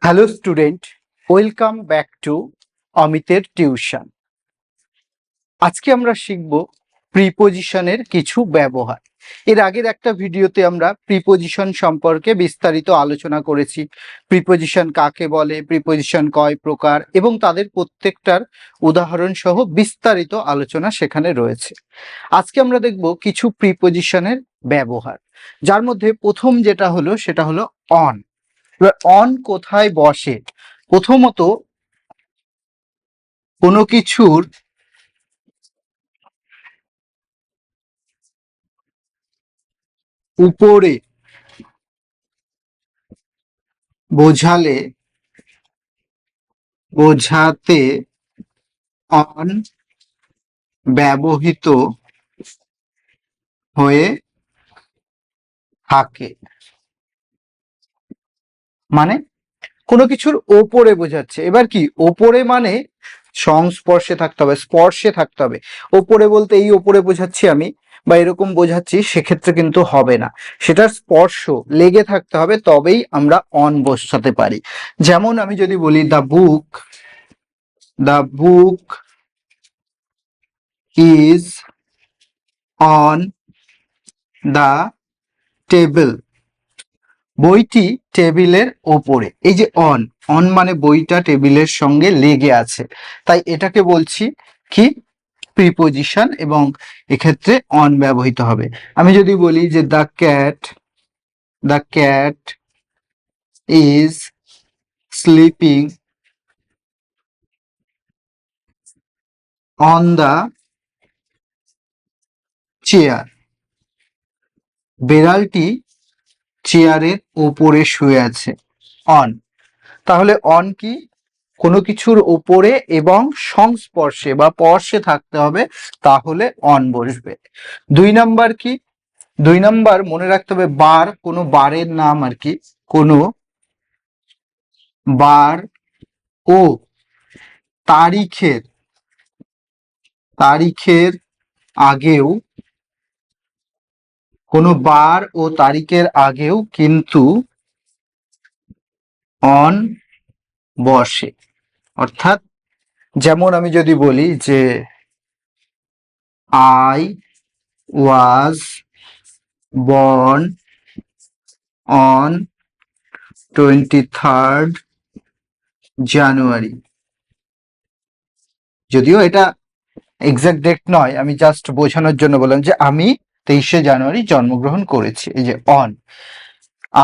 Hello student, welcome back to অমিতের tuition. আজকে আমরা শিখব প্রিপোজিশনের কিছু ব্যবহার। এর আগের একটা ভিডিওতে আমরা প্রিপোজিশন সম্পর্কে বিস্তারিত আলোচনা করেছি। প্রিপোজিশন কাকে বলে, প্রিপোজিশন কয় প্রকার এবং তাদের প্রত্যেকটার উদাহরণ সহ বিস্তারিত আলোচনা সেখানে রয়েছে। আজকে আমরা দেখব কিছু প্রিপোজিশনের ব্যবহার, যার মধ্যে প্রথম যেটা হলো সেটা হলো অন। এবার অন কোথায় বসে? প্রথমত কোনো কিছুর উপরে বোঝাতে অন ব্যবহৃত হয়ে থাকে। মানে কোনো কিছুর ওপরে বোঝাচ্ছে। এবার কি ওপরে মানে সংস্পর্শে থাকতে হবে, স্পর্শে থাকতে হবে। ওপরে বলতে এই ওপরে বোঝাচ্ছি আমি বা এরকম বোঝাচ্ছি, সেক্ষেত্রে কিন্তু হবে না। সেটার স্পর্শ লেগে থাকতে হবে, তবেই আমরা অন বসাতে পারি। যেমন আমি যদি বলি the book is on the table. বইটি টেবিলের ওপরে। এই যে অন, অন মানে বইটা টেবিলের সঙ্গে লেগে আছে, তাই এটাকে বলছি কি প্রিপোজিশন, এবং এক্ষেত্রে অন ব্যবহৃত হবে। আমি যদি বলি যে the cat is sleeping on the chair. বেড়ালটি চেয়ারের ওপরে শুয়ে আছে। অন। তাহলে অন কি? কোনো কিছুর ওপরে এবং সংস্পর্শে বা স্পর্শে থাকতে হবে, তাহলে অন বসবে। 2 নাম্বার কি? 2 নাম্বার মনে রাখতে হবে বার, কোনো বারের নাম আর কি। কোনো বার ও তারিখের আগেও, কোনো বার ও তারিখের আগেও কিন্তু অন বসে। অর্থাৎ যেমন আমি যদি বলি যে I was born on 23rd জানুয়ারি। যদিও এটা এক্সাক্ট ডেট নয়, আমি জাস্ট বোঝানোর জন্য বললাম যে আমি 23শে জানুয়ারি জন্মগ্রহণ করেছি। এই যে on,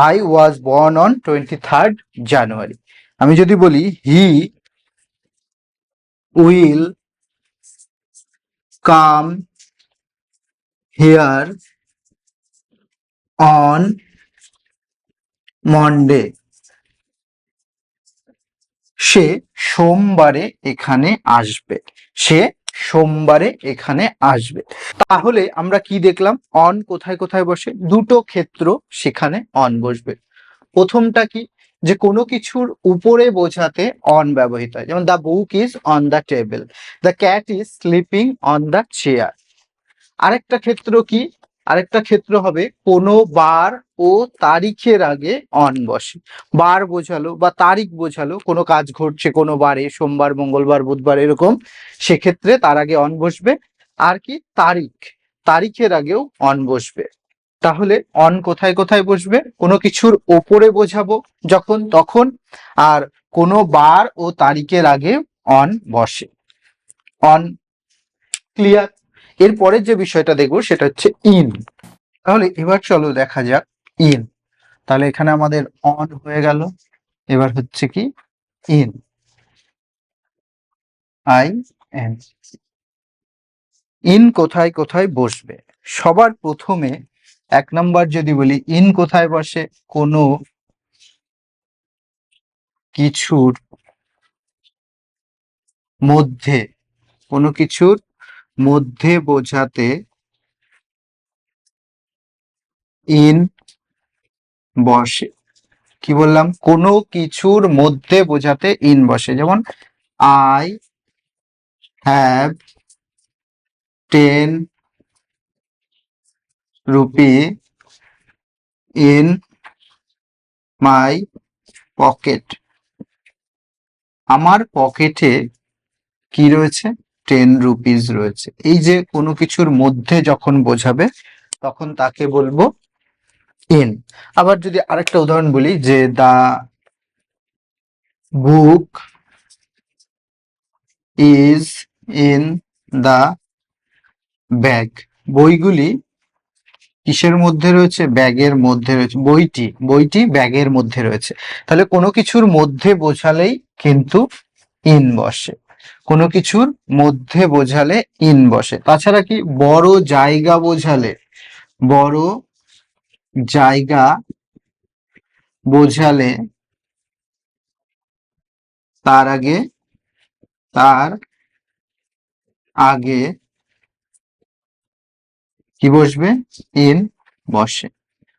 I was born on 23rd January. আমি যদি বলি he will come here on Monday. সে সোমবারে এখানে আসবে। সে সোমবারে এখানে আসবে। তাহলে আমরা কি দেখলাম? অন কোথায় কোথায় বসে? দুটো ক্ষেত্র সেখানে অন বসবে। প্রথমটা কি? যে কোনো কিছুর উপরে বোঝাতে অন ব্যবহৃত হয়। যেমন the book is on the table, the cat is sleeping on the chair. আরেকটা ক্ষেত্র কি? আরেকটা ক্ষেত্র হবে কোনো বার ও তারিখের আগে অন বসে। বার বোঝালো বা তারিখ বোঝালো, কোনো কাজ ঘটছে কোনো বারে, সোমবার, মঙ্গলবার, বুধবার এরকম, সেক্ষেত্রে তার আগে অন বসবে। আর কি? তারিখের আগেও অন বসবে। তাহলে অন কোথায় কোথায় বসবে? কোনো কিছুর ওপরে বোঝাবো যখন, তখন। আর কোনো বার ও তারিখের আগে অন বসে। On clear? এরপরের যে বিষয়টা দেখবো সেটা হচ্ছে ইন। তাহলে এবার চলো দেখা যাক ইন। তাহলে এখানে আমাদের অন হয়ে গেল, এবার হচ্ছে কি ইন, আই এন। ইন কোথায় কোথায় বসবে? সবার প্রথমে 1 নাম্বার যদি বলি ইন কোথায় বসে? কোনো কিছুর মধ্যে, কোনো কিছুর মধ্যে বোঝাতে ইন বসে। কি বললাম? কোনো কিছুর মধ্যে বোঝাতে ইন বসে। যেমন I have 10 rupee in my pocket. আমার পকেটে কি রয়েছে, 10 রুপিস রয়েছে। এই যে কোনো কিছুর মধ্যে যখন বোঝাবে তখন তাকে বলবো ইন। আবার যদি আরেকটা উদাহরণ বলি যে the book is in the bag, বইগুলি কিসের মধ্যে রয়েছে, ব্যাগের মধ্যে রয়েছে। বইটি ব্যাগের মধ্যে রয়েছে। তাহলে কোনো কিছুর মধ্যে বোঝালেই কিন্তু ইন বসে, কোনো কিছুর মধ্যে বোঝালে ইন বসে। তাছাড়া কি বড় জায়গা বোঝালে, বড় জায়গা বোঝালে তার আগে তার আগে কি বসবে, ইন বসে।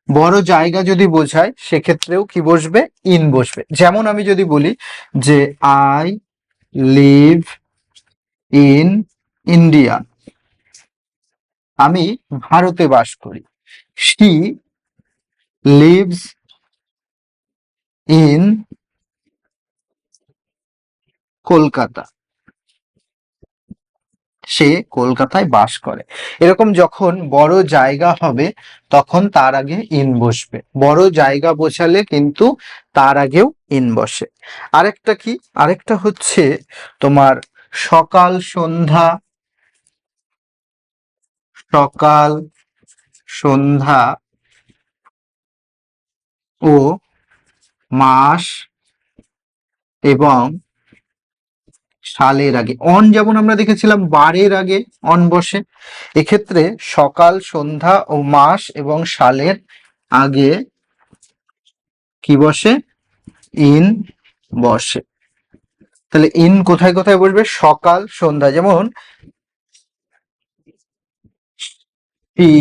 বড় জায়গা যদি বোঝায় সেক্ষেত্রেও কি বসবে, ইন বসবে। যেমন আমি যদি বলি যে আই লিভ ইন ইন্ডিয়া, আমি ভারতে বাস করি। শি লিভস ইন কলকাতা, সে কলকাতায় বাস করে। এরকম যখন বড় জায়গা হবে তখন তার আগে ইন বসবে, বড় জায়গা বোঝালে কিন্তু তার আগেও ইন বসে। আরেকটা কি, আরেকটা হচ্ছে তোমার সকাল সন্ধ্যা, সকাল সন্ধ্যা ও মাস এবং সালের আগে। অন যেমন আমরা দেখেছিলাম বারের আগে অন বসে, এক্ষেত্রে সকাল সন্ধ্যা ও মাস এবং সালের আগে কি বসে, ইন বসে। তাহলে ইন কোথায় কোথায় বসবে, সকাল সন্ধ্যা, যেমন he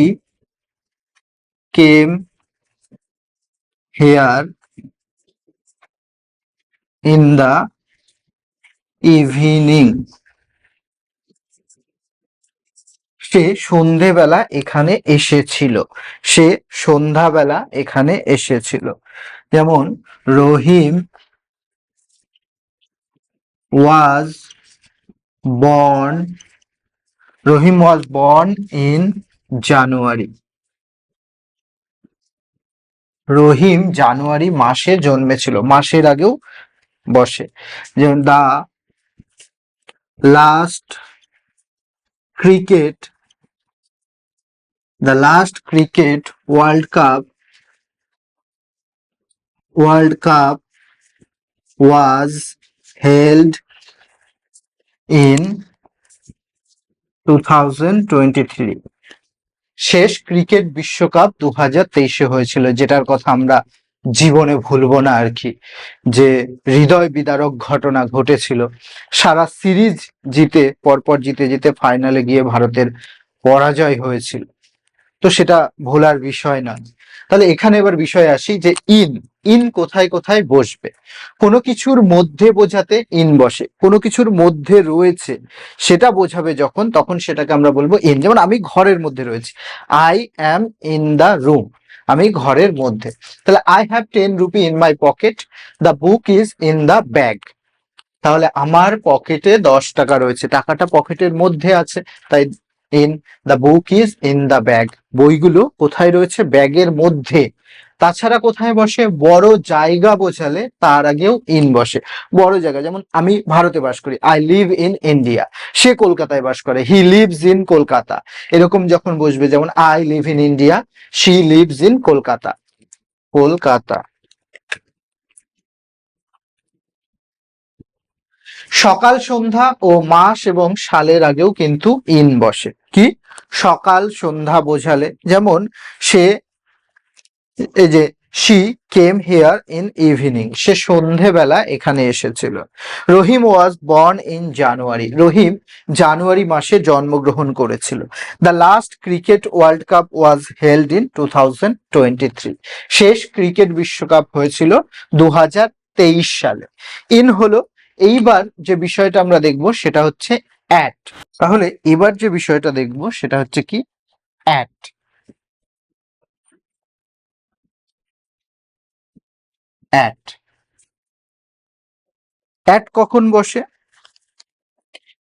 came here in the evening, সে সন্ধেবেলা এখানে এসেছিল, সে সন্ধ্যাবেলা এখানে এসেছিল। যেমন Rahim was born, Rahim was born in January, Rahim জানুয়ারি মাসে জন্মেছিল, মাসের আগেও বসে। যেমন the last cricket, the last cricket world cup was held in 2023, শেষ ক্রিকেট বিশ্বকাপ 2023 হয়েছিল, যেটার কথা আমরা জীবনে ভুলবো না আর কি, যে হৃদয় বিদারক ঘটনা ঘটেছিল। সারা সিরিজ জিতে পরপর জিতে জিতে ফাইনালে গিয়ে ভারতের পরাজয় হয়েছিল, তো সেটা ভোলার বিষয় না। তাহলে এখানে এবার বিষয় আসি যে ইন, ইন কোথায় কোথায় বসবে। কোনো কিছুর মধ্যে বোঝাতে ইন বসে, কোনো কিছুর মধ্যে রয়েছে সেটা বোঝাবে যখন, তখন সেটাকে আমরা বলবো ইন। যেমন আমি ঘরের মধ্যে রয়েছি, I am in the room, আমি ঘরের মধ্যে। তাহলে I have 10 rupee in my pocket, the book is in the bag, তাহলে আমার পকেটে 10 টাকা রয়েছে, টাকাটা পকেটের মধ্যে আছে, তাই in. The book is in the bag, বইগুলো কোথায় রয়েছে, ব্যাগের মধ্যে। তাছাড়া কোথায় বসে, বড় জায়গা বোঝালে তার আগেও ইন বসে। বড় জায়গা, যেমন আমি ভারতে বাস করি, আই লিভ ইন ইন্ডিয়া, সে কলকাতায় বাস করে, হি লিভস ইন কলকাতা। এরকম যখন বসবে, যেমন I live in India, she lives in Kolkata, Kolkata. সকাল সন্ধ্যা ও মাস এবং সালের আগেও কিন্তু ইন বসে। কি, সকাল সন্ধ্যা বোঝালে, যেমন সে, এই যে she came here in evening, সে সন্ধেবেলা এখানে এসেছিল। রহিম was born in January, Rahim জানুয়ারি মাসে জন্মগ্রহণ করেছিল। The last cricket world cup was held in 2023, শেষ ক্রিকেট বিশ্বকাপ হয়েছিল 2023 সালে। ইন হলো, এইবার যে বিষয়টা আমরা দেখব সেটা হচ্ছে অ্যাট। তাহলে এবার যে বিষয়টা দেখব সেটা হচ্ছে কি, অ্যাট। অ্যাট অ্যাট কখন বসে?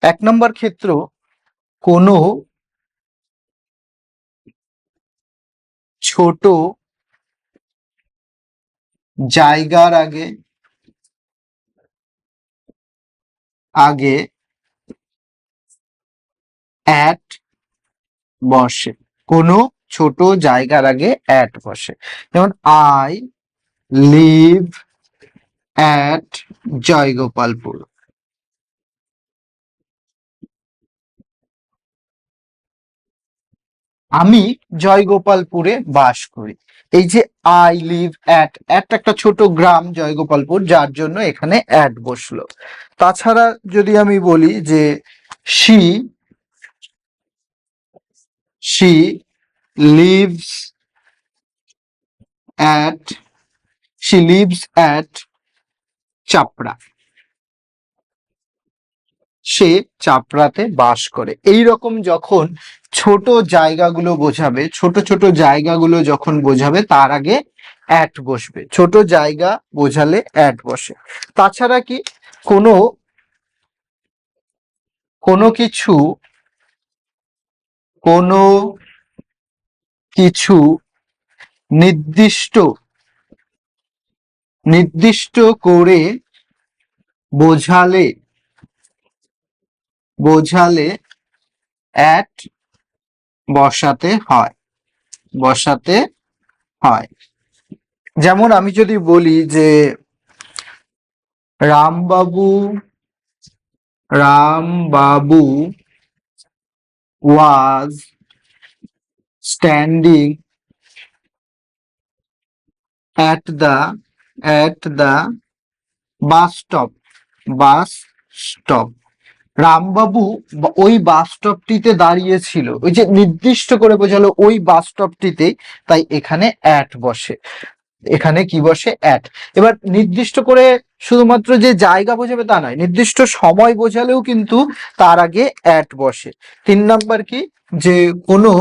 1 নম্বর ক্ষেত্র, কোনো ছোট জায়গার আগে আগে অ্যাট বসে। কোনো ছোট জায়গার আগে অ্যাট বসে। যেমন আই লিভ অ্যাট জয়গোপালপুর। আমি জয়গোপালপুরে বাস করি। এই যে আই লিভ অ্যাট, একটা ছোট গ্রাম জয়গোপালপুর, যার জন্য এখানে অ্যাট বসলো। তাছাড়া যদি আমি বলি যে she she lives at she lives at Chapra, সে চাপড়াতে বাস করে। এই রকম যখন ছোট জায়গাগুলো বোঝাবে, ছোট ছোট জায়গাগুলো যখন বোঝাবে, তার আগে অ্যাট বসবে। ছোট জায়গা বোঝালে অ্যাট বসে। তাছাড়া কি, কোনো কোনো কিছু কোনো কিছু নির্দিষ্ট নির্দিষ্ট করে বোঝালে বোঝালে অ্যাট বসাতে হয়, বসাতে হয়। যেমন আমি যদি বলি যে Rambabu Rambabu was standing at the bus stop, bus stop. Rambabu ওই বাস স্টপটিতে দাঁড়িয়েছিল, ওই যে নির্দিষ্ট করে বোঝালো ওই বাস স্টপটিতে, তাই এখানে অ্যাট বসে। এখানে কি বসে? অ্যাট। এবার নির্দিষ্ট করে শুধুমাত্র যে জায়গা বোঝাবে তা নয়, নির্দিষ্ট সময় বোঝালেও কিন্তু তার আগে অ্যাট বসে। 3 নম্বর কি, যে কোনো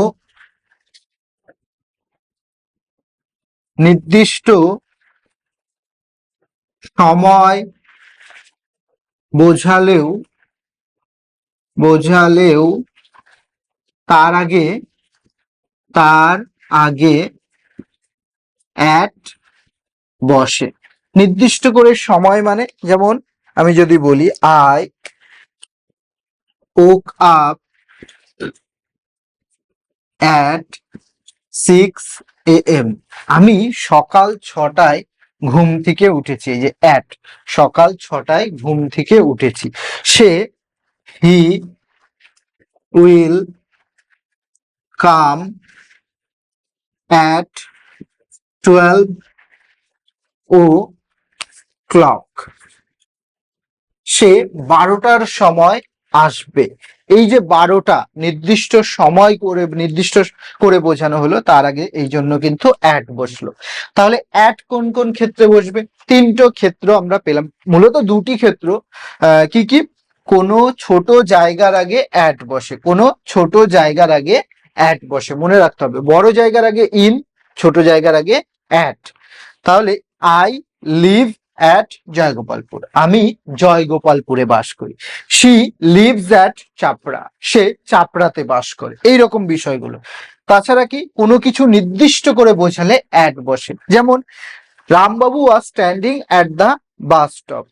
নির্দিষ্ট সময় বোঝালেও বোঝালেও তার আগে তার আগে অ্যাট বসে। নির্দিষ্ট করে সময় মানে, যেমন আমি যদি বলি I woke up at 6 AM, আমি সকাল 6টায় ঘুম থেকে উঠেছি। এই যে অ্যাট, সকাল 6টায় ঘুম থেকে উঠেছি। সে হি উইল কাম অ্যাট 12 o'clock, সে 12টার সময় আসবে। এই যে 12টা নির্দিষ্ট সময় করে, নির্দিষ্ট করে বোঝানো হলো, তার আগে এই জন্য কিন্তু অ্যাট বসলো। তাহলে অ্যাট কোন কোন ক্ষেত্রে বসবে? 3টো ক্ষেত্র আমরা পেলাম, মূলত 2টি ক্ষেত্র। কি কি? কোনো ছোট জায়গার আগে অ্যাট বসে, কোনো ছোট জায়গার আগে অ্যাট বসে, মনে রাখতে হবে। বড় জায়গার আগে ইন, ছোট জায়গার আগে অ্যাট। তাহলে আই লিভ অ্যাট জয়গোপালপুর, আমি জয়গোপালপুরে বাস করি। শি লিভস অ্যাট চাপড়া, সে চাপড়াতে বাস করে। এইরকম বিষয়গুলো। তাছাড়া কি, কোনো কিছু নির্দিষ্ট করে বোঝালে অ্যাট বসে। যেমন Rambabu was standing at the bus stop,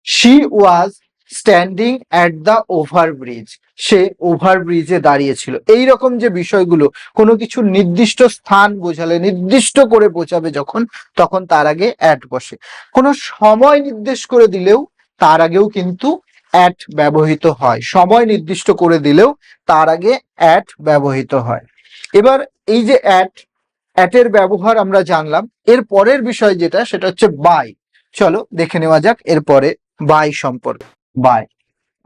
she was standing at the overbridge, সে ওভারব্রিজে দাঁড়িয়েছিল। এইরকম যে বিষয়গুলো, কোনো কিছু নির্দিষ্ট স্থান বোঝালে, নির্দিষ্ট করে বোঝাবে যখন, তখন তার আগে অ্যাট বসে। কোনো সময় নির্দেশ করে দিলেও তার আগেও কিন্তু অ্যাট ব্যবহৃত হয়। সময় নির্দিষ্ট করে দিলেও তার আগে অ্যাট ব্যবহৃত হয়। এবার এই যে অ্যাটের ব্যবহার আমরা জানলাম, এর পরের বিষয় যেটা, সেটা হচ্ছে বাই। চলো দেখে নেওয়া যাক এরপরে বাই সম্পর্কে। বাই,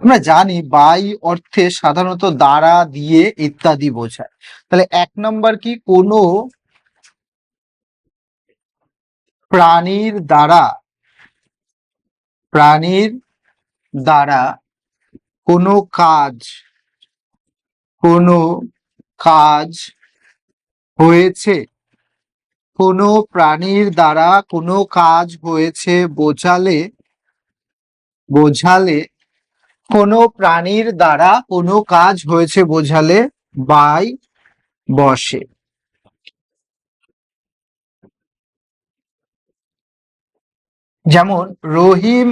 আমরা জানি বাই অর্থে সাধারণত দ্বারা, দিয়ে ইত্যাদি বোঝায়। তাহলে 1 নম্বর কি, কোনো প্রাণীর দ্বারা প্রাণীর দ্বারা কোনো কাজ কোনো কাজ হয়েছে, কোনো প্রাণীর দ্বারা কোনো কাজ হয়েছে বোঝালে বোঝালে, কোনো প্রাণীর দ্বারা কোনো কাজ হয়েছে বোঝালে বাই বসে। যেমন রহিম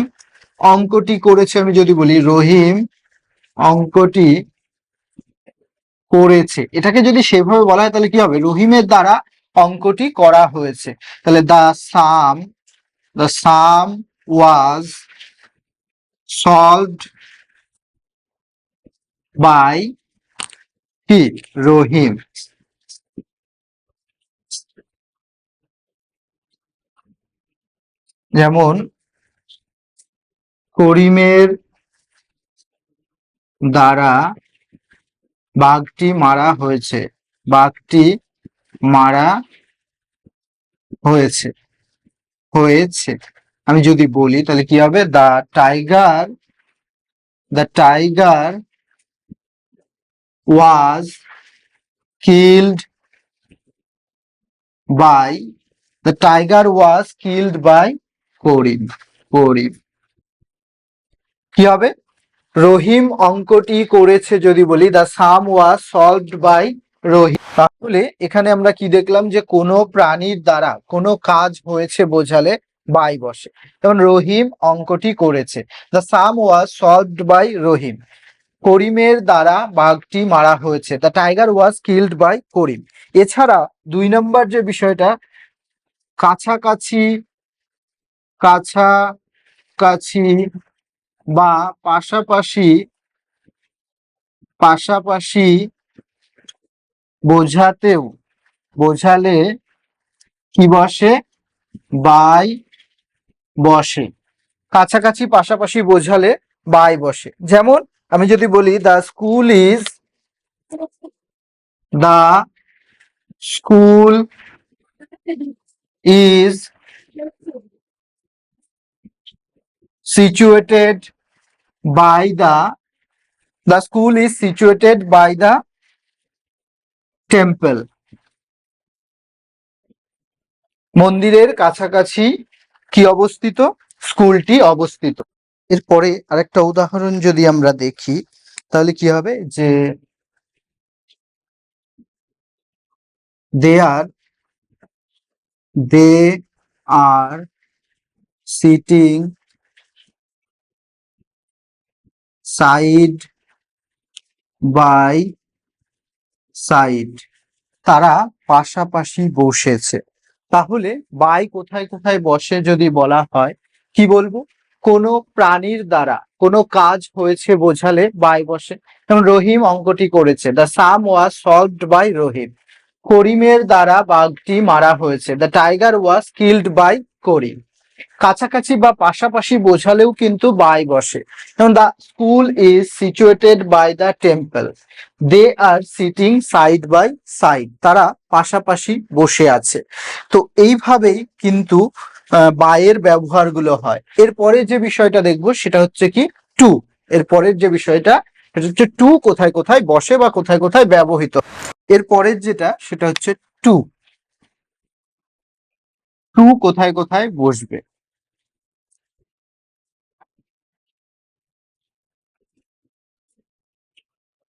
অঙ্কটি করেছে, আমি যদি বলি রহিম অঙ্কটি করেছে, এটাকে যদি সেভাবে বলা হয় তাহলে কি হবে, রহিমের দ্বারা অঙ্কটি করা হয়েছে। তাহলে the sum was solved by কি, রহিম। যেমন করিমের দ্বারা বাঘটি মারা হয়েছে, বাঘটি মারা হয়েছে হয়েছে আমি যদি বলি তাহলে কি হবে, the tiger was killed by করিম। কি হবে, রহিম অঙ্কটি করেছে যদি বলি the sum was solved by Rahim. তাহলে এখানে আমরা কি দেখলাম, যে কোনো প্রাণীর দ্বারা কোনো কাজ হয়েছে বোঝালে বাই বসে। যেমন রহিম অঙ্কটি করেছে, the sum was solved by Rahim. করিমের দ্বারা বাঘটি মারা হয়েছে, the tiger was killed by Karim. এছাড়া 2 নম্বর যে বিষয়টা, কাছাকাছি কাছাকাছি বা পাশাপাশি পাশাপাশি বোঝালে কি বসে, বাই বসে। কাছাকাছি পাশাপাশি বোঝালে বাই বসে। যেমন আমি যদি বলি the school is situated by the school is situated by the temple. মন্দিরের কাছাকাছি কি অবস্থিত, স্কুলটি অবস্থিত। এরপরে আরেকটা উদাহরণ যদি আমরা দেখি তাহলে কি হবে, যে they are sitting side by side, তারা পাশাপাশি বসেছে। তাহলে বাই কোথায় কোথায় বসে যদি বলা হয়, কি বলবো, কোনো প্রাণীর দ্বারা কোনো কাজ হয়েছে বোঝালে বাই বসে। যেমন রহিম অঙ্কটি করেছে, the sum was solved by Rahim. করিমের দ্বারা বাঘটি মারা হয়েছে, the tiger was killed by Karim. কাছাকাছি বা পাশাপাশি বোঝালেও কিন্তু বাই বসে। যেমন the school is situated by the temple, they are sitting side by side, তারা পাশাপাশি বসে আছে। তো এইভাবেই কিন্তু বাইয়ের ব্যবহারগুলো হয়। এরপরে যে বিষয়টা দেখবো সেটা হচ্ছে কি, টু। এরপরের যে বিষয়টা সেটা হচ্ছে টু কোথায় কোথায় বসে বা কোথায় কোথায় ব্যবহৃত। এরপরের যেটা সেটা হচ্ছে টু কোথায় কোথায় বসবে।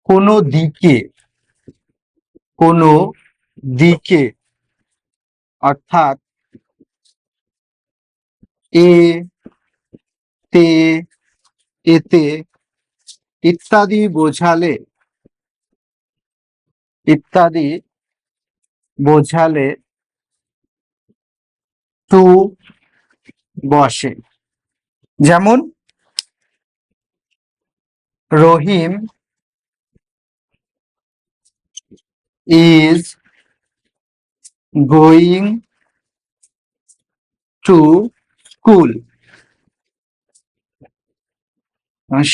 কোনো দিকে অর্থাৎ এ তে এতে ইত্যাদি বোঝালে টু বসে। যেমন Rahim is going to school,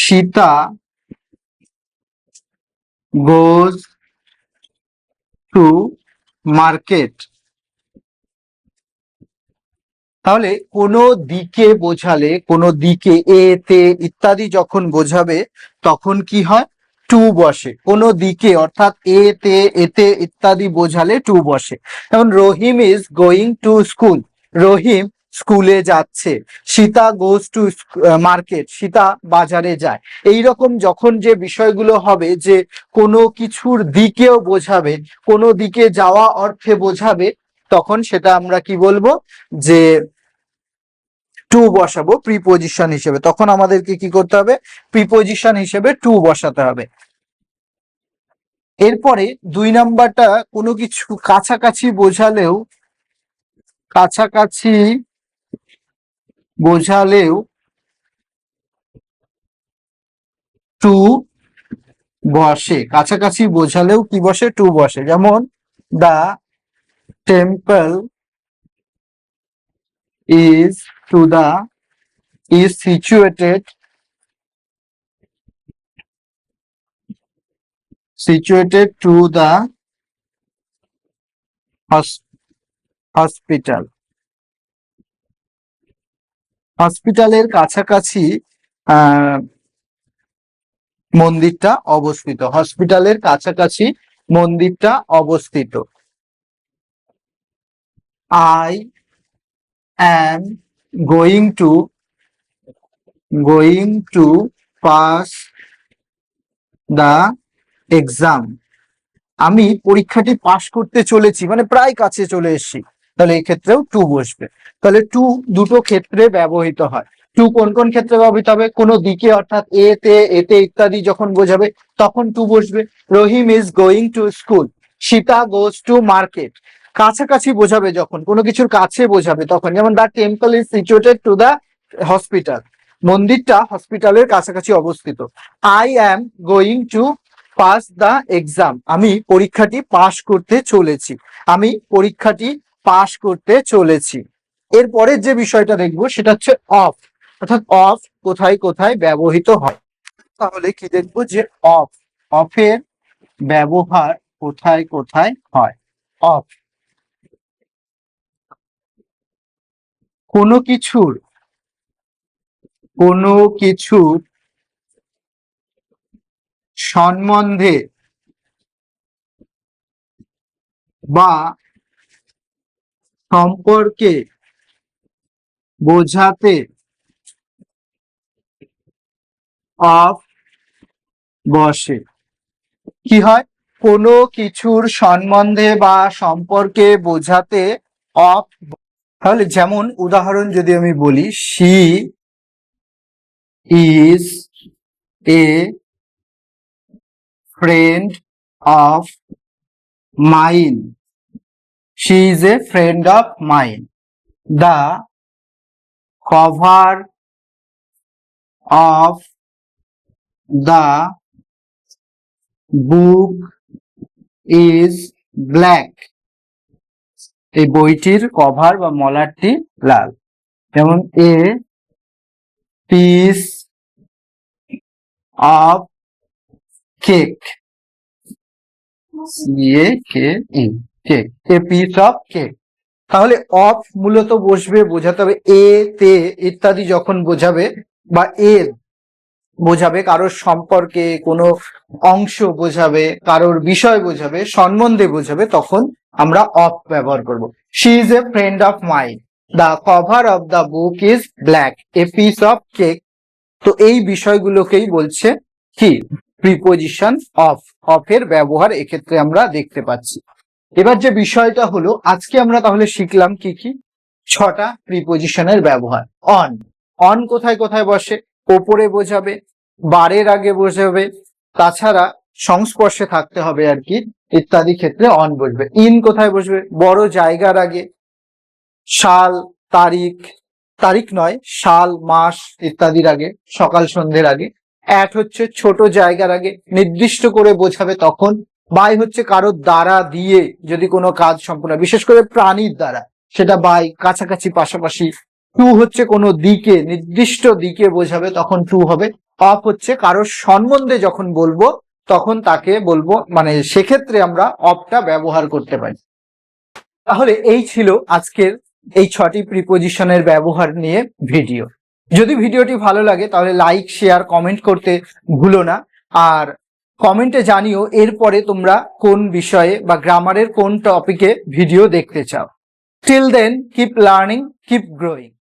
Sita goes to market. তাহলে কোনো দিকে বোঝালে, কোনো দিকে এ তে ইত্যাদি যখন বোঝাবে তখন কি হয়, টু বসে। কোনো দিকে অর্থাৎ এ তে এতে ইত্যাদি বোঝালে টু বসে। যেমন Rahim is going to school, রহিম স্কুলে যাচ্ছে, Sita goes to market, Sita বাজারে যায়। এইরকম যখন যে বিষয়গুলো হবে যে কোনো কিছুর দিকেও বোঝাবে, কোনো দিকে যাওয়া অর্থে বোঝাবে, তখন সেটা আমরা কি বলবো, যে টু বসাবো প্রিপোজিশন হিসেবে। তখন আমাদেরকে কি করতে হবে, প্রিপোজিশন হিসেবে টু বসাতে হবে। এরপরে 2 নাম্বারটা, কোনো কিছু কাছাকাছি বোঝালেও, কাছাকাছি বোঝালেও টু বসে, কাছাকাছি বোঝালেও কি বসে, টু বসে। যেমন the temple is to the is situated to the hospital. হসপিটালের কাছাকাছি মন্দিরটা অবস্থিত, হসপিটালের কাছাকাছি মন্দিরটা অবস্থিত। I am going to pass the exam. আমি পরীক্ষাটি পাশ করতে চলেছি, মানে প্রায় কাছে চলে এসেছি, তাহলে এই ক্ষেত্রেও টু বসবে। তাহলে টু দুটো ক্ষেত্রে ব্যবহৃত হয়। টু কোন কোন ক্ষেত্রে ব্যবহৃত হবে, কোনো দিকে অর্থাৎ এতে এতে ইত্যাদি যখন বোঝাবে তখন টু বসবে। Rahim is going to school, Sita goes to market. কাছাকাছি বোঝাবে যখন, কোনো কিছুর কাছে বোঝাবে তখন, যেমন the temple is situated to the hospital, মন্দিরটা হসপিটালের কাছাকাছি অবস্থিত। I am going to pass the exam, আমি পরীক্ষাটি পাশ করতে চলেছি, আমি পরীক্ষাটি পাশ করতে চলেছি। এরপরের যে বিষয়টা দেখবো সেটা হচ্ছে অফ, অর্থাৎ অফ কোথায় কোথায় ব্যবহৃত হয়। তাহলে কি দেখবো, যে অফ, অফের ব্যবহার কোথায় কোথায় হয়। অফ, কোনো কিছুর সম্বন্ধে বা সম্পর্কে বোঝাতে অফ বসে। কি হয়, কোনো কিছুর সম্বন্ধে বা সম্পর্কে বোঝাতে অফ। তাহলে যেমন উদাহরণ যদি আমি বলি, she is a friend of mine, she is a friend of mine. The cover of the book is black, এই বইটির কভার বা মলাটটি লাল। যেমন a piece of cake, cake, a piece of cake. তাহলে অফ মূলত বসবে, বোঝাতে হবে এ তে ইত্যাদি যখন বোঝাবে, বা এর বোঝাবে, কারোর সম্পর্কে কোনো অংশ বোঝাবে, কারোর বিষয় বোঝাবে, সম্বন্ধে বোঝাবে, তখন আমরা অফ ব্যবহার করব। She is a friend of mine, the cover of the book is black, a piece of cake. তো এই বিষয়গুলোকেই বলছে কি, প্রিপোজিশন অফ, অফের ব্যবহার এক্ষেত্রে আমরা দেখতে পাচ্ছি। এবার যে বিষয়টা হলো, আজকে আমরা তাহলে শিখলাম কি কি, 6টা প্রিপোজিশনের ব্যবহার। অন, অন কোথায় কোথায় বসে, ওপরে বোঝাবে, বারের আগে বোঝাবে, তাছাড়া সংস্পর্শে থাকতে হবে আর কি, ইত্যাদি ক্ষেত্রে অন বসবে। ইন কোথায় বসবে, বড় জায়গার আগে, সাল, তারিখ, তারিখ নয়, সাল, মাস ইত্যাদির আগে, সকাল সন্ধ্যের আগে। অ্যাট হচ্ছে ছোট জায়গার আগে, নির্দিষ্ট করে বোঝাবে তখন। বাই হচ্ছে কারোর দ্বারা দিয়ে যদি কোনো কাজ সম্পূর্ণ, বিশেষ করে প্রাণীর দ্বারা, সেটা বাই, কাছাকাছি, পাশাপাশি। টু হচ্ছে কোনো দিকে, নির্দিষ্ট দিকে বোঝাবে, তখন টু হবে। অফ হচ্ছে কারোর সম্বন্ধে যখন বলবো তখন তাকে বলবো, মানে সেক্ষেত্রে আমরা অফটা ব্যবহার করতে পারি। তাহলে এই ছিল আজকের এই 6টি প্রিপোজিশনের ব্যবহার নিয়ে ভিডিও। যদি ভিডিওটি ভালো লাগে তাহলে লাইক, শেয়ার, কমেন্ট করতে ভুলো না। আর কমেন্টে জানিও এরপরে তোমরা কোন বিষয়ে বা গ্রামারের কোন টপিকে ভিডিও দেখতে চাও। Till then keep learning, keep growing.